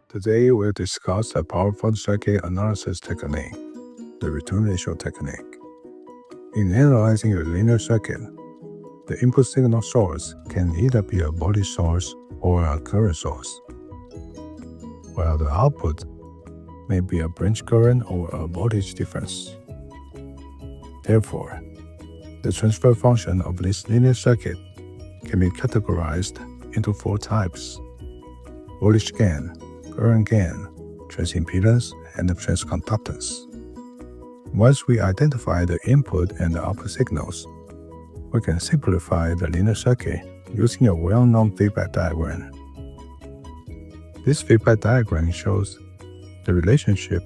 Today we'll discuss a powerful circuit analysis technique, the return ratio technique. In analyzing a linear circuit, the input signal source can either be a voltage source or a current source, while the output may be a branch current or a voltage difference. Therefore, the transfer function of this linear circuit can be categorized into four types: voltage gain, current gain, transimpedance, and transconductance. Once we identify the input and the output signals, we can simplify the linear circuit using a well-known feedback diagram. This feedback diagram shows the relationship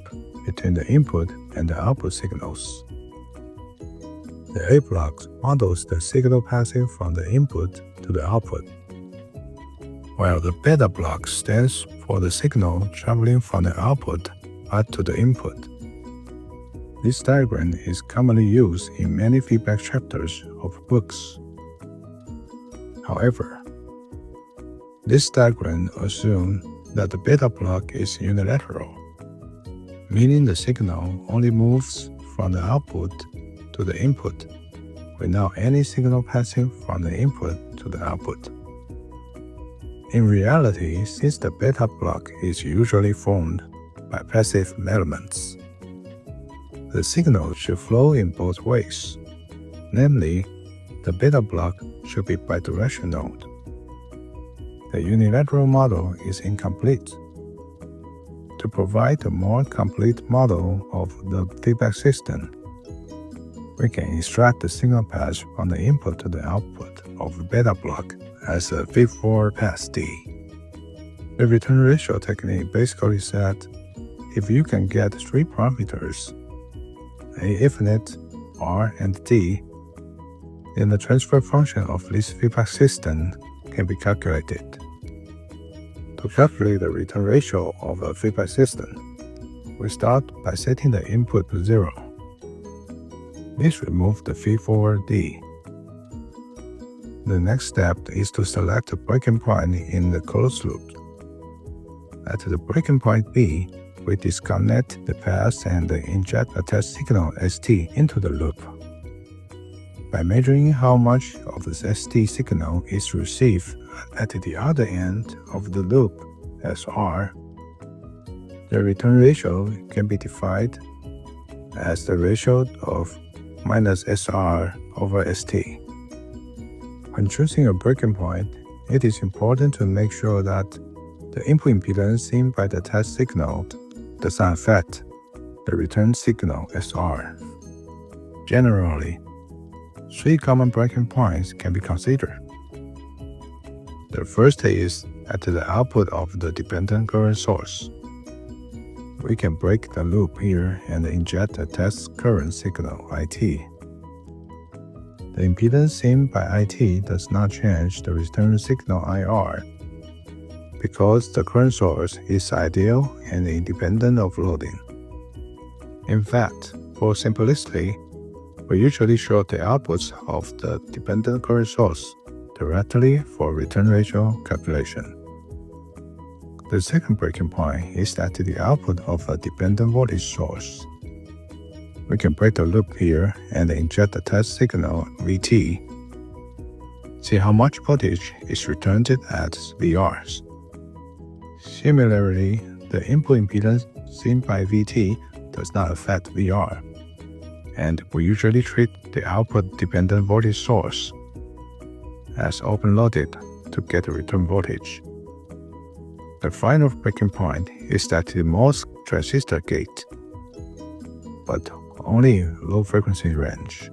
between the input and the output signals. The A block models the signal passing from the input to the output, while the beta block stands for the signal traveling from the output back to the input. This diagram is commonly used in many feedback chapters of books. However, this diagram assumes that the beta block is unilateral, meaning the signal only moves from the output to the input without any signal passing from the input to the output. In reality, since the beta block is usually formed by passive elements, the signal should flow in both ways. Namely, the beta block should be bidirectional. The unilateral model is incomplete. To provide a more complete model of the feedback system, we can extract the signal path from the input to the output of the beta block as a feed-forward path D. The return ratio technique basically said if you can get three parameters, A infinite, R, and D, then the transfer function of this feedback system can be calculated. To calculate the return ratio of a feedback system, we start by setting the input to 0. This removes the feed-forward D. The next step is to select a breaking point in the closed loop. At the breaking point B, we disconnect the path and inject a test signal ST into the loop. By measuring how much of the ST signal is received at the other end of the loop as R, the return ratio can be defined as the ratio of minus SR over ST. When choosing a breaking point, it is important to make sure that the input impedance seen by the test signal does not affect the return signal SR. Generally, three common breaking points can be considered. The first is at the output of the dependent current source. We can break the loop here and inject a test current signal IT. The impedance seen by IT does not change the return signal IR because the current source is ideal and independent of loading. In fact, for simplicity, we usually show the outputs of the dependent current source directly for return ratio calculation. The second breaking point is at the output of a dependent voltage source. We can break the loop here and inject the test signal VT. See how much voltage is returned at VRs. Similarly, the input impedance seen by VT does not affect VR, and we usually treat the output-dependent voltage source as open-loaded to get the return voltage. The final breaking point is at the MOS transistor gate, but only low-frequency range.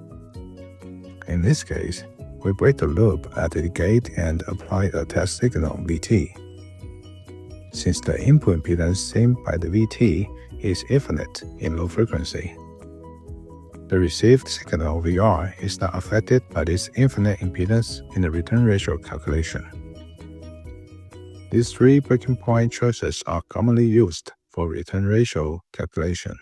In this case, we break the loop at the gate and apply a test signal VT. Since the input impedance seen by the VT is infinite in low frequency, the received signal VR is not affected by this infinite impedance in the return ratio calculation. These three breaking point choices are commonly used for return ratio calculation.